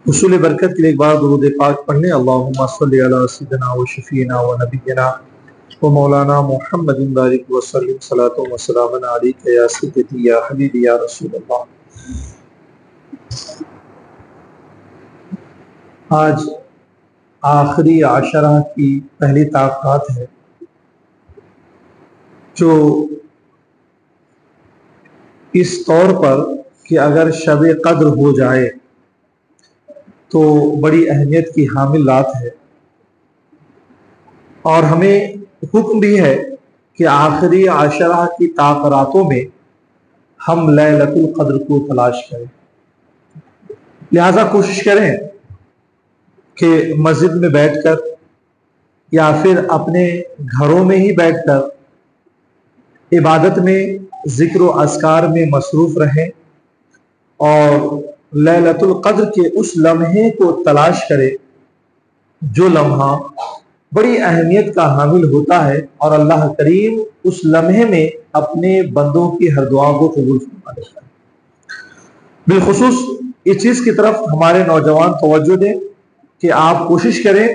حصول برکت کے لیے ایک بار درود پاک پڑھنے اللہم صلی علی سیدنا و شفینا و نبینا و مولانا محمد بارک وسلم صلاۃ و سلام علیک یا سیدی یا حبیبی یا رسول اللہ۔ آج آخری عشرہ کی پہلی طاقات ہے جو اس طور پر کہ اگر شب قدر ہو جائے تو بڑی اہمیت کی حامل رات ہے، اور ہمیں حکم بھی ہے کہ آخری عشرہ کی طاقتوں میں ہم لیلۃ القدر کو تلاش کریں۔ لہذا کوشش کریں کہ مسجد میں بیٹھ کر یا پھر اپنے گھروں میں ہی بیٹھ کر عبادت میں، ذکر و اذکار میں مصروف رہیں اور لیلۃ القدر کے اس لمحے کو تلاش کرے جو لمحہ بڑی اہمیت کا حامل ہوتا ہے، اور اللہ کریم اس لمحے میں اپنے بندوں کی ہر دعا کو قبول فرما لیتا ہے۔ بالخصوص اس چیز کی طرف ہمارے نوجوان توجہ دیں کہ آپ کوشش کریں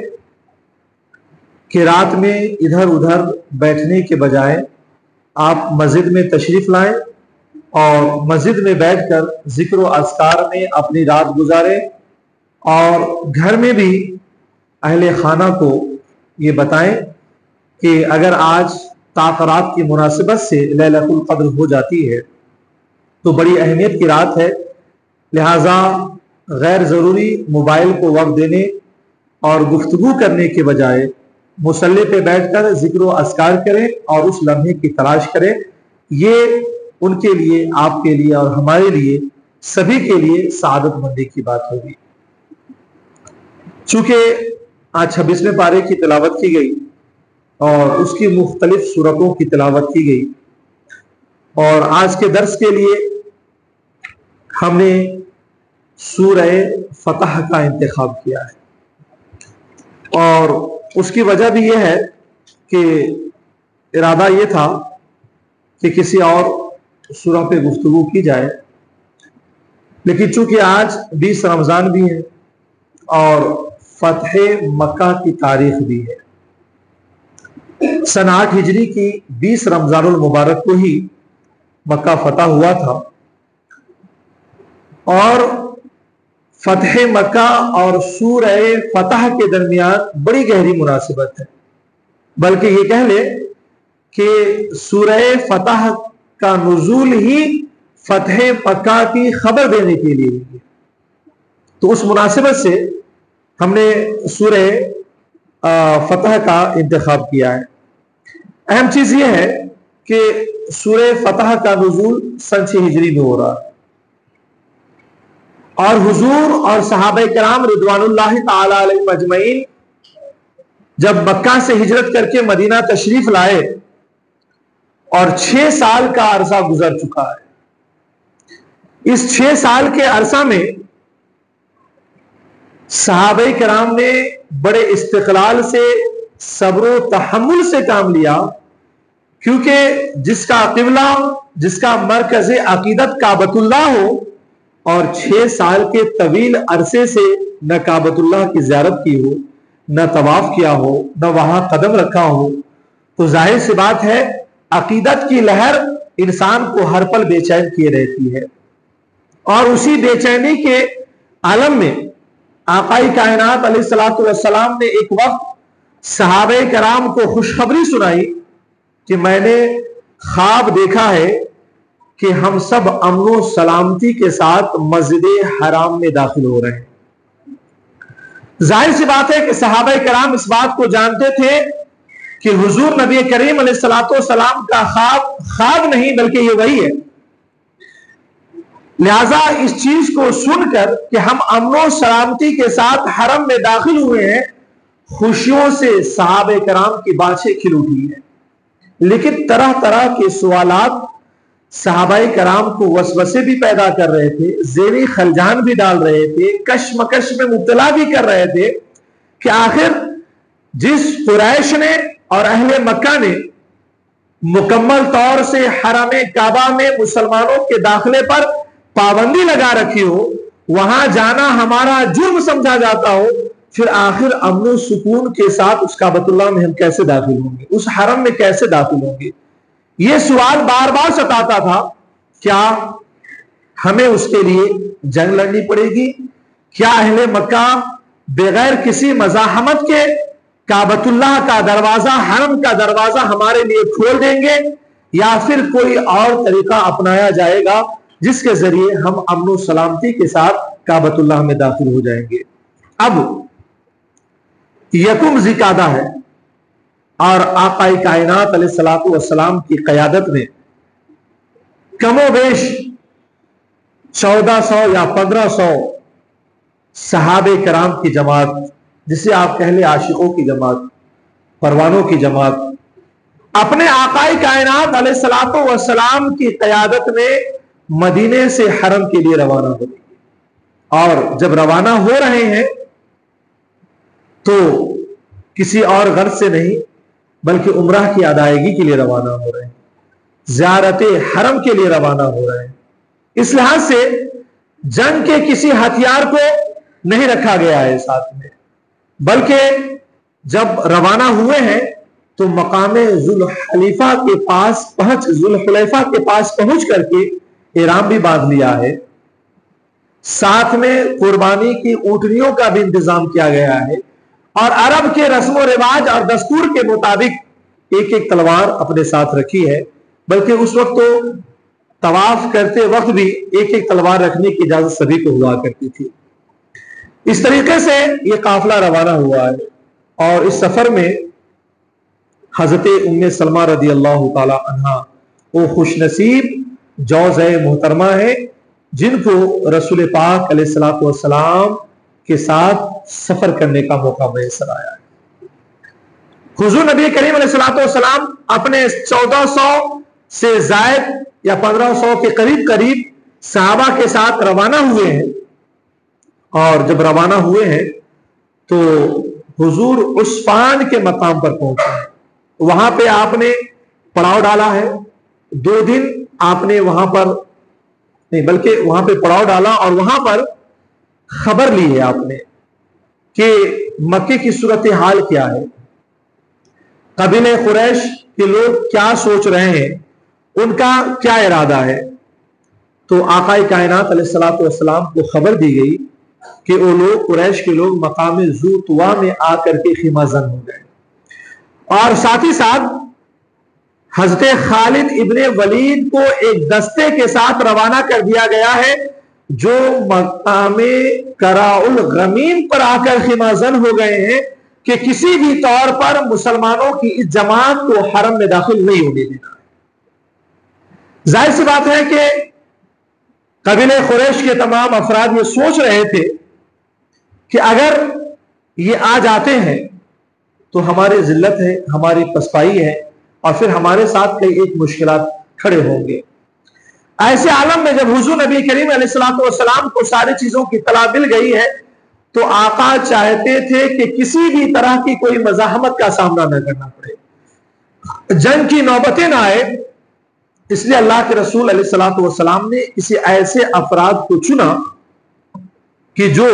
کہ رات میں ادھر ادھر بیٹھنے کے بجائے آپ مسجد میں تشریف لائیں اور مسجد میں بیٹھ کر ذکر و اذکار میں اپنی رات گزاریں، اور گھر میں بھی اہل خانہ کو یہ بتائیں کہ اگر آج طاقرات کی مناسبت سے لیلۃ القدر ہو جاتی ہے تو بڑی اہمیت کی رات ہے، لہٰذا غیر ضروری موبائل کو وقت دینے اور گفتگو کرنے کے بجائے مصلی پہ بیٹھ کر ذکر و اذکار کریں اور اس لمحے کی تلاش کریں۔ یہ ان کے لیے، آپ کے لیے اور ہمارے لیے، سبھی کے لیے سعادت مندی کی بات ہوگی۔ چونکہ آج 26ویں پارے کی تلاوت کی گئی اور اس کی مختلف سورتوں کی تلاوت کی گئی، اور آج کے درس کے لیے ہم نے سورہ فتح کا انتخاب کیا ہے، اور اس کی وجہ بھی یہ ہے کہ ارادہ یہ تھا کہ کسی اور سورہ پہ گفتگو کی جائے، لیکن چونکہ آج 20 رمضان بھی ہے اور فتح مکہ کی تاریخ بھی ہے، سن 8 ہجری کی 20 رمضان المبارک کو ہی مکہ فتح ہوا تھا، اور فتح مکہ اور سورہ فتح کے درمیان بڑی گہری مناسبت ہے، بلکہ یہ کہہ لے کہ سورہ فتح کا نزول ہی فتح مکہ کی خبر دینے کے لیے ہے۔ تو اس مناسبت سے ہم نے سورہ فتح کا انتخاب کیا ہے۔ اہم چیز یہ ہے کہ سورہ فتح کا نزول سن 6 ہجری میں ہو رہا ہے، اور حضور اور صحابہ کرام رضوان اللہ تعالی علیہم اجمعین جب مکہ سے ہجرت کر کے مدینہ تشریف لائے اور 6 سال کا عرصہ گزر چکا ہے، اس 6 سال کے عرصہ میں صحابہ کرام نے بڑے استقلال سے، صبر و تحمل سے کام لیا، کیونکہ جس کا قبلہ، جس کا مرکز عقیدت کعبۃ اللہ ہو، اور 6 سال کے طویل عرصے سے نہ کعبۃ اللہ کی زیارت کی ہو، نہ طواف کیا ہو، نہ وہاں قدم رکھا ہو، تو ظاہر سی بات ہے عقیدت کی لہر انسان کو ہر پل بے چین کیے رہتی ہے، اور اسی بے چینی کے عالم میں آقائی کائنات علیہ الصلوۃ والسلام نے ایک وقت صحابہ کرام کو خوشخبری سنائی کہ میں نے خواب دیکھا ہے کہ ہم سب امن و سلامتی کے ساتھ مسجد حرام میں داخل ہو رہے ہیں۔ ظاہر سی بات ہے کہ صحابہ کرام اس بات کو جانتے تھے کہ حضور نبی کریم علیہ الصلوۃ والسلام کا خواب نہیں بلکہ یہ وہی ہے، لہذا اس چیز کو سن کر کہ ہم امن و سلامتی کے ساتھ حرم میں داخل ہوئے ہیں، خوشیوں سے صحابہ کرام کی بانچیں کھل اٹھی ہیں، لیکن طرح طرح کے سوالات صحابہ کرام کو وسوسے بھی پیدا کر رہے تھے، ذہنی خلجان بھی ڈال رہے تھے، کشمکش میں مبتلا بھی کر رہے تھے کہ آخر جس قریش نے اور اہل مکہ نے مکمل طور سے حرم کعبہ میں مسلمانوں کے داخلے پر پابندی لگا رکھی ہو، وہاں جانا ہمارا جرم سمجھا جاتا ہو، پھر آخر امن و سکون کے ساتھ اس کعبۃ اللہ میں ہم کیسے داخل ہوں گے، اس حرم میں کیسے داخل ہوں گے؟ یہ سوال بار بار ستاتا تھا۔ کیا ہمیں اس کے لیے جنگ لڑنی پڑے گی؟ کیا اہل مکہ بغیر کسی مزاحمت کے کعبۃ اللہ کا دروازہ، حرم کا دروازہ ہمارے لیے کھول دیں گے، یا پھر کوئی اور طریقہ اپنایا جائے گا جس کے ذریعے ہم امن و سلامتی کے ساتھ کعبۃ اللہ میں داخل ہو جائیں گے؟ اب یکم ذی-قعدہ ہے اور آقا کائنات علیہ الصلوۃ والسلام کی قیادت میں کم و بیش 1400 یا 1500 صحابہ کرام کی جماعت، جسے آپ کہہ لیں عاشقوں کی جماعت، پروانوں کی جماعت، اپنے آقا کائنات علیہ الصلوۃ والسلام کی قیادت میں مدینے سے حرم کے لیے روانہ ہو گئی۔ اور جب روانہ ہو رہے ہیں تو کسی اور غرض سے نہیں بلکہ عمرہ کی ادائیگی کے لیے روانہ ہو رہے ہیں، زیارت حرم کے لیے روانہ ہو رہے ہیں۔ اس لحاظ سے جنگ کے کسی ہتھیار کو نہیں رکھا گیا ہے ساتھ میں، بلکہ جب روانہ ہوئے ہیں تو مقام ذوالحلیفہ کے پاس پہنچ کر کے احرام بھی باندھ لیا ہے، ساتھ میں قربانی کی اونٹنیوں کا بھی انتظام کیا گیا ہے، اور عرب کے رسم و رواج اور دستور کے مطابق ایک ایک تلوار اپنے ساتھ رکھی ہے، بلکہ اس وقت تو طواف کرتے وقت بھی ایک ایک تلوار رکھنے کی اجازت سبھی کو ہوا کرتی تھی۔ اس طریقے سے یہ قافلہ روانہ ہوا ہے، اور اس سفر میں حضرت ام سلمہ رضی اللہ تعالی عنہا وہ خوش نصیب جوزہ محترمہ ہے جن کو رسول پاک علیہ الصلوۃ والسلام کے ساتھ سفر کرنے کا موقع میسر آیا ہے۔ حضور نبی کریم علیہ الصلوۃ والسلام اپنے 1400 سے زائد یا 1500 کے قریب صحابہ کے ساتھ روانہ ہوئے ہیں، اور جب روانہ ہوئے ہیں تو حضور عسفان کے مقام پر پہنچے ہیں۔ وہاں پہ آپ نے پڑاؤ ڈالا ہے، 2 دن آپ نے وہاں پر نہیں بلکہ وہاں پہ پڑاؤ ڈالا، اور وہاں پر خبر لی ہے آپ نے کہ مکے کی صورتحال کیا ہے، قبیلہ قریش کے لوگ کیا سوچ رہے ہیں، ان کا کیا ارادہ ہے۔ تو آقا کائنات علیہ الصلوۃ والسلام کو خبر دی گئی کہ وہ لوگ قریش کے لوگ مقام ذو طویٰ میں آ کر کے خیمہ زن ہو گئے، اور ساتھ ہی ساتھ حضرت خالد ابن ولید کو ایک دستے کے ساتھ روانہ کر دیا گیا ہے جو مقام کراء الغمیم پر آ کر خیمہ زن ہو گئے ہیں کہ کسی بھی طور پر مسلمانوں کی اس جماعت کو حرم میں داخل نہیں ہونے دینا۔ ظاہر سی بات ہے کہ قبیلہ قریش کے تمام افراد یہ سوچ رہے تھے کہ اگر یہ آ جاتے ہیں تو ہماری ذلت ہے، ہماری پسپائی ہے، اور پھر ہمارے ساتھ کئی ایک مشکلات کھڑے ہوں گے۔ ایسے عالم میں جب حضور نبی کریم علیہ الصلوۃ والسلام کو ساری چیزوں کی اطلاع مل گئی ہے تو آقا چاہتے تھے کہ کسی بھی طرح کی کوئی مزاحمت کا سامنا نہ کرنا پڑے، جنگ کی نوبتیں نہ آئے، اس لیے اللہ کے رسول علیہ الصلوۃ والسلام نے کسی ایسے افراد کو چنا کہ جو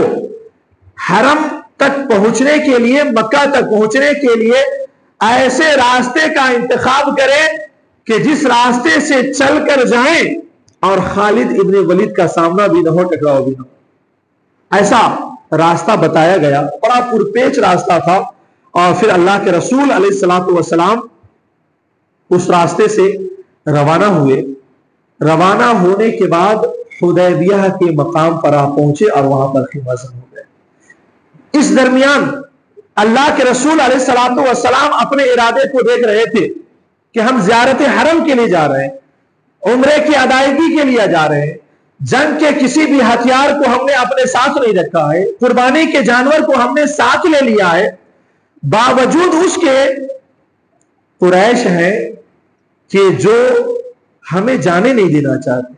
حرم تک پہنچنے کے لیے، مکہ تک پہنچنے کے لیے ایسے راستے کا انتخاب کرے کہ جس راستے سے چل کر جائیں اور خالد ابن ولید کا سامنا بھی نہ ہو، ٹکراؤ بھی نہ ہو۔ ایسا راستہ بتایا گیا، بڑا پرپیچ راستہ تھا، اور پھر اللہ کے رسول علیہ الصلوۃ والسلام اس راستے سے روانہ ہوئے۔ روانہ ہونے کے بعد حدیبیہ کے مقام پر پہنچے اور وہاں پر خیمہ زن ہو گئے۔ اس درمیان اللہ کے رسول علیہ الصلوۃ والسلام اپنے ارادے کو دیکھ رہے تھے کہ ہم زیارت حرم کے لیے جا رہے ہیں، عمرے کی ادائیگی کے لیے جا رہے ہیں، جنگ کے کسی بھی ہتھیار کو ہم نے اپنے ساتھ نہیں رکھا ہے، قربانی کے جانور کو ہم نے ساتھ لے لیا ہے، باوجود اس کے قریش ہیں کہ جو ہمیں جانے نہیں دینا چاہتے،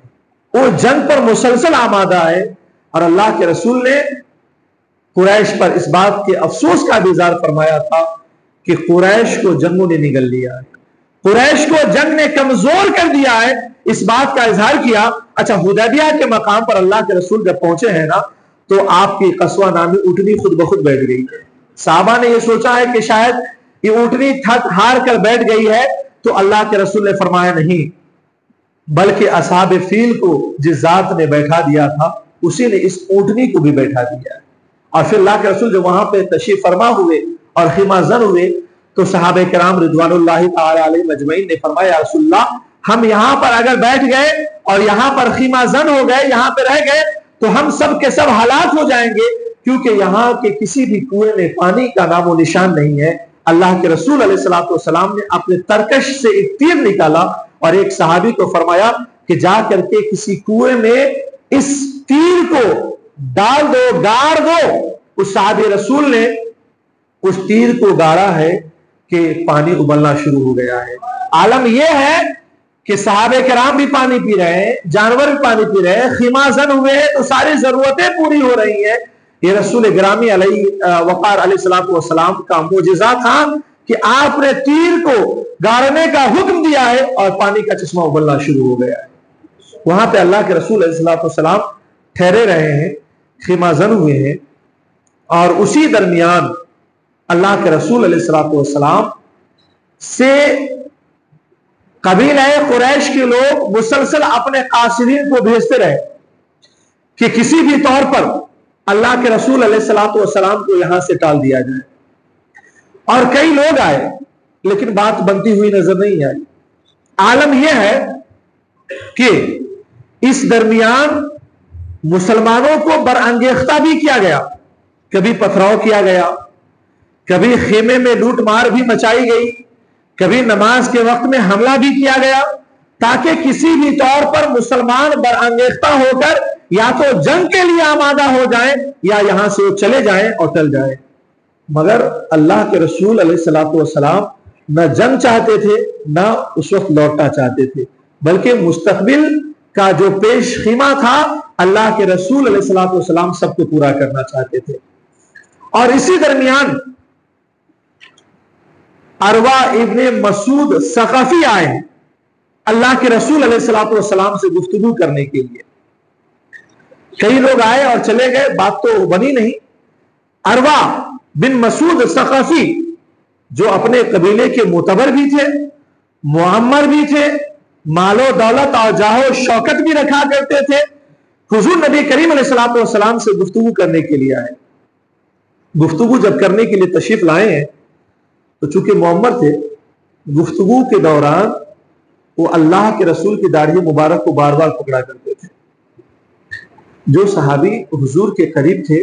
وہ جنگ پر مسلسل آمادہ ہے، اور اللہ کے رسول نے قریش پر اس بات کے افسوس کا بھی اظہار فرمایا تھا کہ قریش کو جنگوں نے نگل لیا ہے، قریش کو جنگ نے کمزور کر دیا ہے، اس بات کا اظہار کیا۔ اچھا، حدیبیہ کے مقام پر اللہ کے رسول جب پہنچے ہیں نا، تو آپ کی قصوہ نامی اونٹنی خود بخود بیٹھ گئی۔ صحابہ نے یہ سوچا ہے کہ شاید یہ اونٹنی تھک ہار کر بیٹھ گئی ہے، تو اللہ کے رسول نے فرمایا نہیں، بلکہ اصحاب فیل کو جس ذات نے بیٹھا دیا تھا اسی نے اس اونٹنی کو بھی بیٹھا دیا ہے۔ اور پھر اللہ کے رسول جب وہاں پہ تشریف فرما ہوئے اور خیمہ زن ہوئے، تو صحابہ کرام رضوان اللہ تعالی علیہ مجمعین نے فرمایا یا رسول اللہ، ہم یہاں پر اگر بیٹھ گئے اور یہاں پر خیمہ زن ہو گئے، یہاں پہ رہ گئے، تو ہم سب کے سب ہلاک ہو جائیں گے، کیونکہ یہاں کے کسی بھی کنویں میں پانی کا نام و نشان نہیں ہے۔ اللہ کے رسول علیہ السلام نے اپنے ترکش سے ایک تیر نکالا اور ایک صحابی کو فرمایا کہ جا کر کے کسی کنویں میں اس تیر کو ڈال دو، گاڑ دو۔ اس صحابی رسول نے اس تیر کو گاڑا ہے کہ پانی ابلنا شروع ہو گیا ہے۔ عالم یہ ہے کہ صحابہ کرام بھی پانی پی رہے ہیں، جانور بھی پانی پی رہے ہیں، خیمہ زن ہوئے ہیں تو ساری ضرورتیں پوری ہو رہی ہیں۔ یہ رسول گرامی علیہ وقار علیہ السلام کا معجزہ تھا کہ آپ نے تیر کو گاڑنے کا حکم دیا ہے اور پانی کا چشمہ ابلنا شروع ہو گیا ہے۔ وہاں پہ اللہ کے رسول علیہ السلام ٹھہرے رہے ہیں، خیمہ زن ہوئے ہیں، اور اسی درمیان اللہ کے رسول علیہ السلام سے قبیلہ قریش کے لوگ مسلسل اپنے قاصدین کو بھیجتے رہے کہ کسی بھی طور پر اللہ کے رسول علیہ السلام کو یہاں سے ٹال دیا جائے۔ اور کئی لوگ آئے لیکن بات بنتی ہوئی نظر نہیں آئی۔ عالم یہ ہے کہ اس درمیان مسلمانوں کو برانگیختہ بھی کیا گیا، کبھی پتھراؤ کیا گیا، کبھی خیمے میں لوٹ مار بھی مچائی گئی، کبھی نماز کے وقت میں حملہ بھی کیا گیا، تاکہ کسی بھی طور پر مسلمان برانگیختہ ہو کر یا تو جنگ کے لیے آمادہ ہو جائیں یا یہاں سے وہ چلے جائیں اور ٹل جائیں۔ مگر اللہ کے رسول علیہ السلام نہ جنگ چاہتے تھے نہ اس وقت لوٹنا چاہتے تھے، بلکہ مستقبل کا جو پیش خیمہ تھا اللہ کے رسول علیہ السلام سب کو پورا کرنا چاہتے تھے۔ اور اسی درمیان عروہ ابن مسعود ثقفی آئے ہیں اللہ کے رسول علیہ السلام سے گفتگو کرنے کے لیے۔ کئی لوگ آئے اور چلے گئے، بات تو بنی نہیں۔ عروہ بن مسعود ثقفی جو اپنے قبیلے کے معتبر بھی تھے، معمر بھی تھے، مال و دولت اور جاہ و شوکت بھی رکھا کرتے تھے، حضور نبی کریم علیہ السلام سے گفتگو کرنے کے لیے آئے۔ گفتگو جب کرنے کے لیے تشریف لائے ہیں تو چونکہ معمر تھے، گفتگو کے دوران وہ اللہ کے رسول کی داڑھی مبارک کو بار بار پکڑا کرتے تھے۔ جو صحابی حضور کے قریب تھے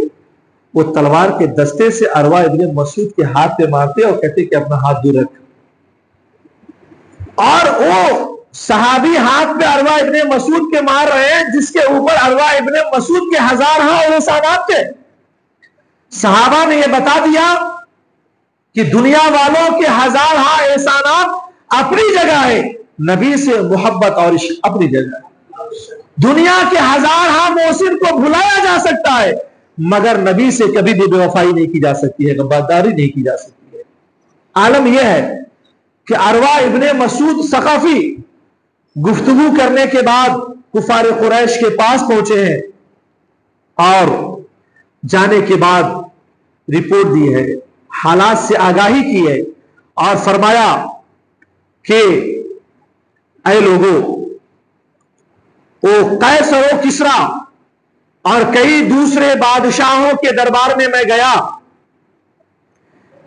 وہ تلوار کے دستے سے عروہ ابن مسعود کے ہاتھ پہ مارتے اور کہتے کہ اپنا ہاتھ دور رکھ، اور وہ صحابی ہاتھ پہ عروہ ابن مسعود کے مار رہے ہیں جس کے اوپر عروہ ابن مسعود کے ہزارہ احسانات تھے۔ صحابہ نے یہ بتا دیا کہ دنیا والوں کے ہزارہ احسانات اپنی جگہ ہے، نبی سے محبت اور عشق اپنی جگہ ہے۔ دنیا کے ہزارہ محسن کو بھلایا جا سکتا ہے مگر نبی سے کبھی بھی بے وفائی نہیں کی جا سکتی ہے، غداری نہیں کی جا سکتی ہے۔ عالم یہ ہے کہ عروہ ابن مسعود ثقفی گفتگو کرنے کے بعد کفار قریش کے پاس پہنچے ہیں اور جانے کے بعد رپورٹ دی ہے، حالات سے آگاہی کی ہے اور فرمایا کہ اے لوگوں، وہ قیصر و کسریٰ اور کئی دوسرے بادشاہوں کے دربار میں گیا،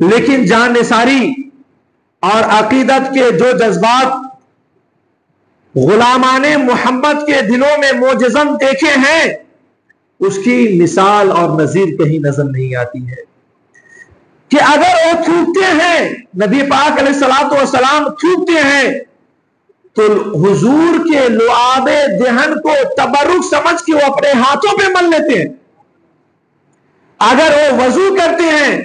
لیکن جان نثاری اور عقیدت کے جو جذبات غلامان محمد کے دلوں میں موجزن دیکھے ہیں اس کی مثال اور نظیر کہیں نظر نہیں آتی ہے۔ کہ اگر وہ تھوکتے ہیں، نبی پاک علیہ الصلوۃ والسلام تھوکتے ہیں تو حضور کے لعاب دہن کو تبرک سمجھ کے وہ اپنے ہاتھوں پہ مل لیتے ہیں۔ اگر وہ وضو کرتے ہیں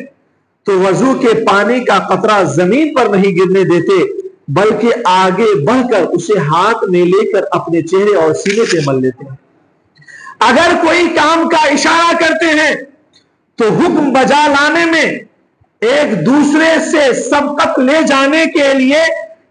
تو وضو کے پانی کا قطرہ زمین پر نہیں گرنے دیتے بلکہ آگے بڑھ کر اسے ہاتھ میں لے کر اپنے چہرے اور سینے پہ مل لیتے ہیں۔ اگر کوئی کام کا اشارہ کرتے ہیں تو حکم بجا لانے میں ایک دوسرے سے سبقت لے جانے کے لیے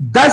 10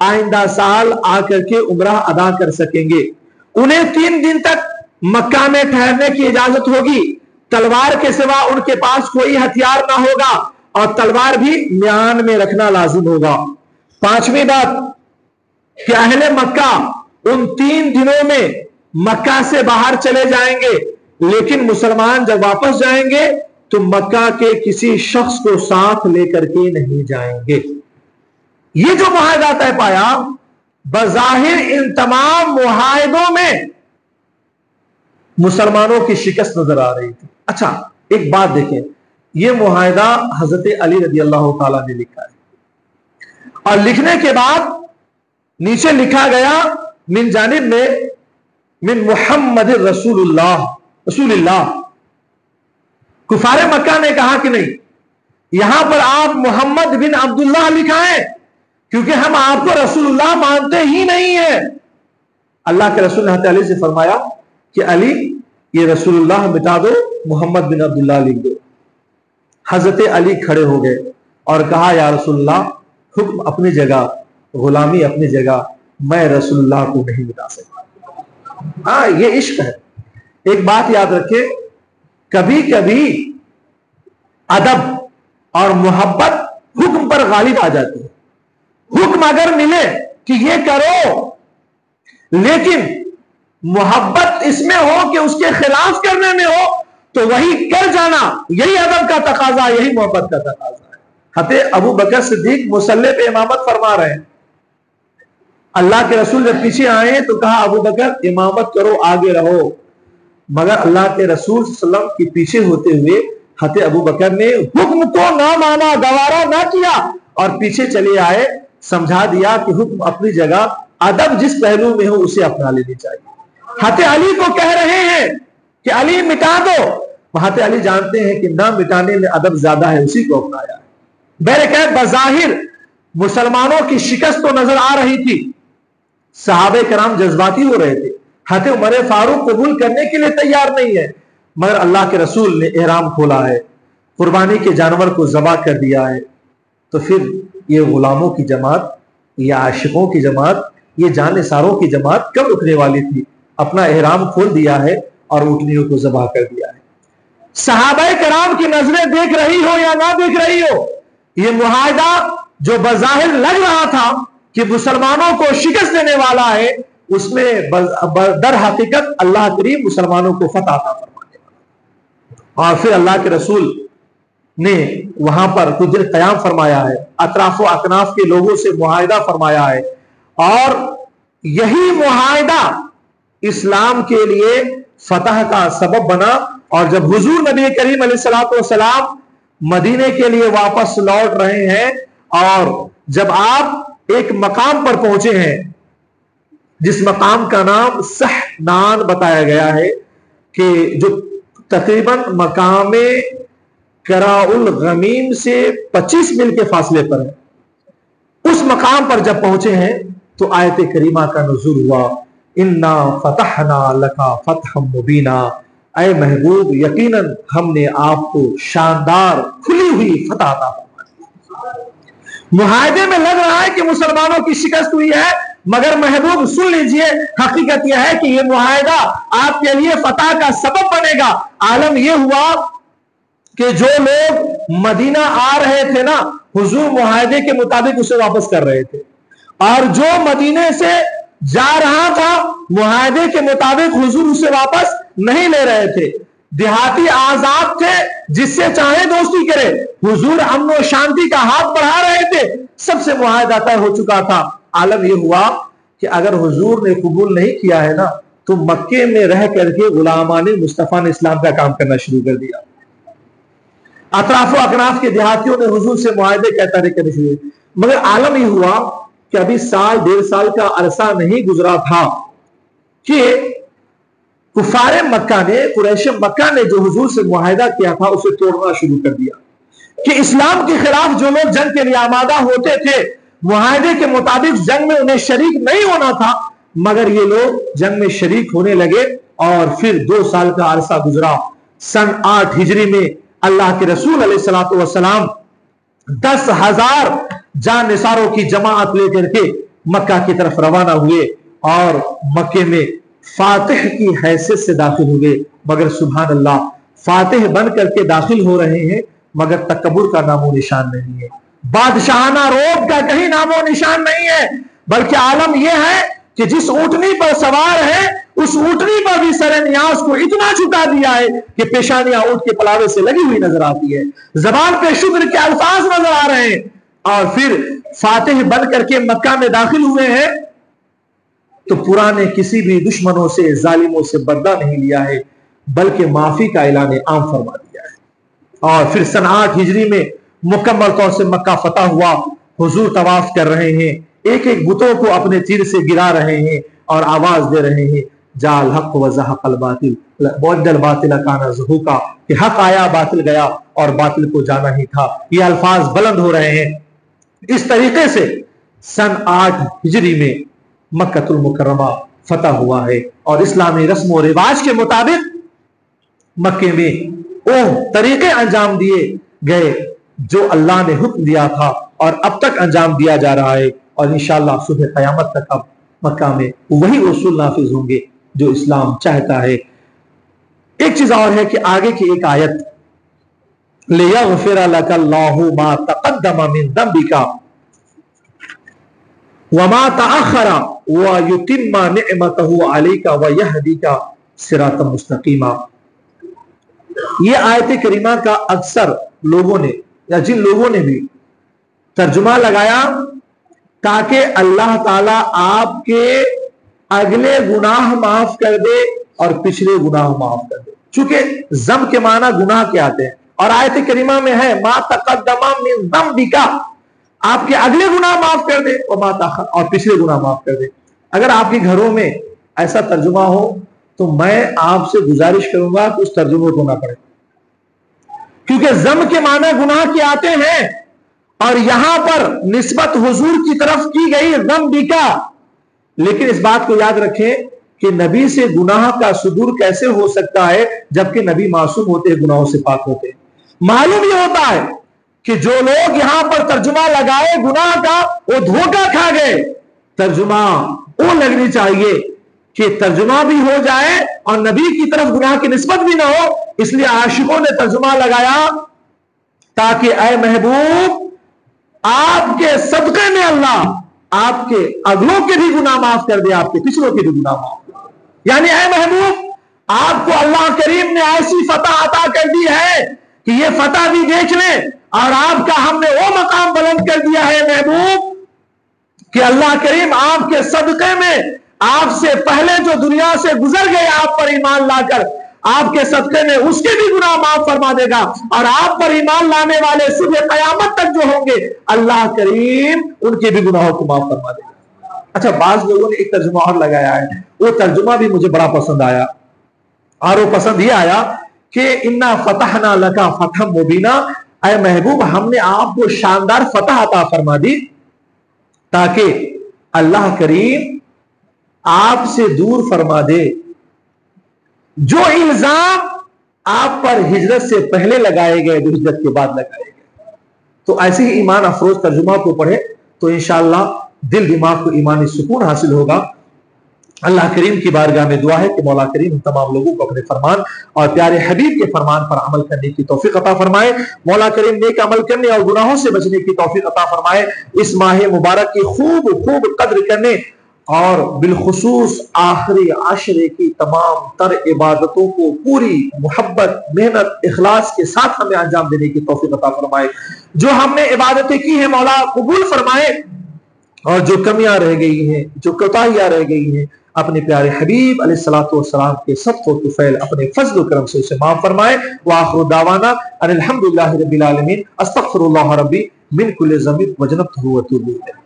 آئندہ سال آ کر کے عمرہ ادا کر سکیں گے. انہیں 3 دن تک مکہ میں ٹھہرنے کی اجازت ہوگی. تلوار کے سوا ان کے پاس کوئی ہتھیار نہ ہوگا اور تلوار بھی میان میں رکھنا لازم ہوگا. 5ویں بات کہ اہل مکہ ان 3 دنوں میں مکہ سے باہر چلے جائیں گے، لیکن مسلمان جب واپس جائیں گے تو مکہ کے کسی شخص کو ساتھ لے کر کے نہیں جائیں گے. یہ جو معاہدہ طے پایا، بظاہر ان تمام معاہدوں میں مسلمانوں کی شکست نظر آ رہی تھی. اچھا ایک بات دیکھیں، یہ معاہدہ حضرت علی رضی اللہ تعالیٰ نے لکھا ہے، اور لکھنے کے بعد نیچے لکھا گیا من جانب میں من محمد رسول اللہ. کفار مکہ نے کہا کہ نہیں، یہاں پر آپ محمد بن عبداللہ لکھا ہے، کیونکہ ہم آپ کو رسول اللہ مانتے ہی نہیں ہیں. اللہ کے رسول نے حضرت علی سے فرمایا کہ علی یہ رسول اللہ مٹا دو، محمد بن عبداللہ لکھ دو. حضرت علی کھڑے ہو گئے اور کہا یا رسول اللہ، حکم اپنی جگہ، غلامی اپنی جگہ، میں رسول اللہ کو نہیں مٹا سکتا. ہاں یہ عشق ہے. ایک بات یاد رکھے، کبھی کبھی ادب اور محبت حکم پر غالب آ جاتی ہے. حکم اگر ملے کہ یہ کرو، لیکن محبت اس میں ہو کہ اس کے خلاف کرنے میں ہو تو وہی کر جانا، یہی ادب کا تقاضا، یہی محبت کا تقاضا ہے. حضرت ابو بکر صدیق مصلی پہ امامت فرما رہے ہیں. اللہ کے رسول جب پیچھے آئے تو کہا ابو بکر امامت کرو، آگے رہو. مگر اللہ کے رسول صلی اللہ علیہ وسلم کے پیچھے ہوتے ہوئے حضرت ابو بکر نے حکم کو نہ مانا، گوارا نہ کیا اور پیچھے چلے آئے. سمجھا دیا کہ حکم اپنی جگہ، ادب جس پہلو میں ہو اسے اپنا لینی چاہیے. حضرت علی کو کہہ رہے ہیں کہ علی مٹا دو، حضرت علی جانتے ہیں کہ نہ مٹانے میں ادب زیادہ ہے، اسی کو اپنایا ہے. بہرکیف بظاہر مسلمانوں کی شکست تو نظر آ رہی تھی، صحابہ کرام جذباتی ہو رہے تھے. حضرت عمر فاروق قبول کرنے کے لیے تیار نہیں ہے، مگر اللہ کے رسول نے احرام کھولا ہے، قربانی کے جانور کو ذبح کر دیا ہے. تو پھر یہ غلاموں کی جماعت، یہ عاشقوں کی جماعت، یہ جانثاروں کی جماعت کب رکنے والی تھی؟ اپنا احرام کھول دیا ہے اور اونٹنیوں کو ذبح کر دیا ہے. صحابہ کرام کی نظریں دیکھ رہی ہو یا نہ دیکھ رہی ہو، یہ معاہدہ جو بظاہر لگ رہا تھا کہ مسلمانوں کو شکست دینے والا ہے، اس میں در حقیقت اللہ کریم مسلمانوں کو فتح عطا فرمانے والا. اور پھر اللہ کے رسول نے وہاں پر کچھ دن قیام فرمایا ہے، اطراف و اکناف کے لوگوں سے معاہدہ فرمایا ہے، اور یہی معاہدہ اسلام کے لیے فتح کا سبب بنا. اور جب حضور نبی کریم علیہ الصلوۃ والسلام مدینے کے لیے واپس لوٹ رہے ہیں، اور جب آپ ایک مقام پر پہنچے ہیں جس مقام کا نام سحنان بتایا گیا ہے، کہ جو تقریباً مقام کراء الغمیم سے 25 میل کے فاصلے پر ہے، اس مقام پر جب پہنچے ہیں تو آیت کریمہ کا نزول ہوا، انا فتحنا لکا فتحا مبینا. اے محبوب، یقیناً ہم نے آپ کو شاندار کھلی ہوئی فتح عطا فرمائی. معاہدے میں لگ رہا ہے کہ مسلمانوں کی شکست ہوئی ہے، مگر محبوب سن لیجئے، حقیقت یہ ہے کہ یہ معاہدہ آپ کے لیے فتح کا سبب بنے گا. عالم یہ ہوا کہ جو لوگ مدینہ آ رہے تھے نا، حضور معاہدے کے مطابق اسے واپس کر رہے تھے، اور جو مدینے سے جا رہا تھا معاہدے کے مطابق حضور اسے واپس نہیں لے رہے تھے. دیہاتی آزاد تھے، جس سے چاہے دوستی کرے، حضور امن و شانتی کا ہاتھ بڑھا رہے تھے، سب سے معاہدہ طے ہو چکا تھا. عالم یہ ہوا کہ اگر حضور نے قبول نہیں کیا ہے نا، تو مکے میں رہ کر کے غلامان مصطفیٰ نے اسلام کا کام کرنا شروع کر دیا. اطراف و اکناف کے دیہاتیوں نے حضور سے معاہدے کہتے کرنے شروع. مگر عالم یہ ہوا کہ ابھی 1.5 سال کا عرصہ نہیں گزرا تھا کہ کفار مکہ نے، قریش مکہ نے جو حضور سے معاہدہ کیا تھا اسے توڑنا شروع کر دیا. کہ اسلام کے خلاف جو لوگ جنگ کے لیے آمادہ ہوتے تھے، معاہدے کے مطابق جنگ میں انہیں شریک نہیں ہونا تھا، مگر یہ لوگ جنگ میں شریک ہونے لگے. اور پھر 2 سال کا عرصہ گزرا. سن 8 ہجری میں اللہ کے رسول علیہ الصلوۃ والسلام 10,000 جان نثاروں کی جماعت لے کر کے مکہ کی طرف روانہ ہوئے اور مکے میں فاتح کی حیثیت سے داخل ہوئے، مگر سبحان اللہ فاتح بن کر کے داخل ہو رہے ہیں مگر تکبر کا نام و نشان نہیں ہے، بادشاہانہ روب کا کہیں نام و نشان نہیں ہے، بلکہ عالم یہ ہے کہ جس اونٹنی پر سوار ہے اس اونٹنی پر بھی سر نیاز کو اتنا جھکا دیا ہے کہ پیشانیاں اونٹ کے پلاوے سے لگی ہوئی نظر آتی ہے، زبان پہ شکر کے الفاظ نظر آ رہے ہیں، اور پھر فاتح بن کر کے مکہ میں داخل ہوئے ہیں تو پرانے کسی بھی دشمنوں سے ظالموں سے بدلہ نہیں لیا ہے بلکہ معافی کا اعلان عام فرما دیا ہے۔ اور پھر سن 8 ہجری میں مکمل طور سے مکہ فتح ہوا، حضور طواف کر رہے ہیں، ایک ایک بتوں کو اپنے تیر سے گرا رہے ہیں اور آواز دے رہے ہیں جاء الحق وزهق الباطل وَإِنَّ الْبَاطِلَ كَانَ زَهُوقًا، کہ حق آیا باطل گیا اور باطل کو جانا ہی تھا۔ یہ الفاظ بلند ہو رہے ہیں۔ اس طریقے سے سن 8 ہجری میں مکہ المکرمہ فتح ہوا ہے اور اسلامی رسم و رواج کے مطابق مکے میں وہ طریقے انجام دیے گئے جو اللہ نے حکم دیا تھا اور اب تک انجام دیا جا رہا ہے، اور انشاءاللہ صبح قیامت تک اب مکہ میں وہی اصول نافذ ہوں گے جو اسلام چاہتا ہے۔ ایک چیز اور ہے کہ آگے کی ایک آیت لِيَغْفِرَ لَكَ اللَّهُ مَا تَقَدَّمَ مِن ذَنبِكَ وَمَا تَأَخَّرَ وَيُتِمَّ نِعْمَتَهُ عَلَيْكَ وَيَهْدِيكَ صِرَاطًا مُسْتَقِيمًا۔ یہ آیت کریمہ کا اکثر لوگوں نے یا جن لوگوں نے بھی ترجمہ لگایا تاکہ اللہ تعالیٰ آپ کے اگلے گناہ معاف کر دے اور پچھلے گناہ معاف کر دے، چونکہ ذنب کے معنی گناہ کے آتے ہیں اور آیت کریمہ میں ہے ما تقدم من ذنبک، آپ کے اگلے گناہ معاف کر دے وما تاخر، اور پچھلے گناہ معاف کر دے۔ اگر آپ کے گھروں میں ایسا ترجمہ ہو تو میں آپ سے گزارش کروں گا کہ اس ترجمے کو نہ پڑھیں، کیونکہ ذنب کے معنی گناہ کے آتے ہیں اور یہاں پر نسبت حضور کی طرف کی گئی ذنبک، لیکن اس بات کو یاد رکھیں کہ نبی سے گناہ کا صدور کیسے ہو سکتا ہے جبکہ نبی معصوم ہوتے ہیں، گناہوں سے پاک ہوتے ہیں۔ معلوم یہ ہوتا ہے کہ جو لوگ یہاں پر ترجمہ لگائے گناہ کا وہ دھوکہ کھا گئے۔ ترجمہ وہ لگنی چاہیے کہ ترجمہ بھی ہو جائے اور نبی کی طرف گناہ کی نسبت بھی نہ ہو، اس لیے عاشقوں نے ترجمہ لگایا تاکہ اے محبوب آپ کے صدقے میں اللہ آپ کے اگلوں کے بھی گناہ معاف کر دے، آپ کے پچھلوں کے بھی گناہ معاف کر دے۔ یعنی اے محبوب آپ کو اللہ کریم نے ایسی فتح عطا کر دی ہے کہ یہ فتح بھی دیکھ لیں، اور آپ کا ہم نے وہ مقام بلند کر دیا ہے محبوب کہ اللہ کریم آپ کے صدقے میں آپ سے پہلے جو دنیا سے گزر گئے آپ پر ایمان لا کر، آپ کے صدقے میں اس کے بھی گناہ معاف فرما دے گا، اور آپ پر ایمان لانے والے صبح قیامت تک جو ہوں گے اللہ کریم ان کے بھی گناہوں کو معاف فرما دے گا۔ اچھا، بعض لوگوں نے ایک ترجمہ اور لگایا ہے، وہ ترجمہ بھی مجھے بڑا پسند آیا، اور وہ پسند یہ آیا کہ انا فتحنا لکا فتحا مبینا، اے محبوب ہم نے آپ کو شاندار فتح عطا فرما دی تاکہ اللہ کریم آپ سے دور فرما دے جو الزام آپ پر ہجرت سے پہلے لگائے گئے جو ہجرت کے بعد لگائے گئے۔ تو ایسے ہی ایمان افروز ترجمہ کو پڑھے تو انشاءاللہ دل دماغ کو ایمانی سکون حاصل ہوگا۔ اللہ کریم کی بارگاہ میں دعا ہے کہ مولا کریم ہم تمام لوگوں کو اپنے فرمان اور پیارے حبیب کے فرمان پر عمل کرنے کی توفیق عطا فرمائے۔ مولا کریم نیک عمل کرنے اور گناہوں سے بچنے کی توفیق عطا فرمائے۔ اس ماہ مبارک کی خوب خوب قدر کرنے اور بالخصوص آخری عشرے کی تمام تر عبادتوں کو پوری محبت، محنت، اخلاص کے ساتھ ہمیں انجام دینے کی توفیق عطا فرمائے۔ جو ہم نے عبادتیں کی ہیں مولا قبول فرمائے، اور جو کمیاں رہ گئی ہیں، جو کوتاہیاں رہ گئی ہیں، اپنے پیارے حبیب علیہ الصلوۃ والسلام کے صدق و طفیل اپنے فضل و کرم سے اسے معاف فرمائے۔ وآخر دعوانا ان الحمد للہ رب العالمین، استغفر اللہ ربی من کل ذنب وجنبتہ واتوب الیہ۔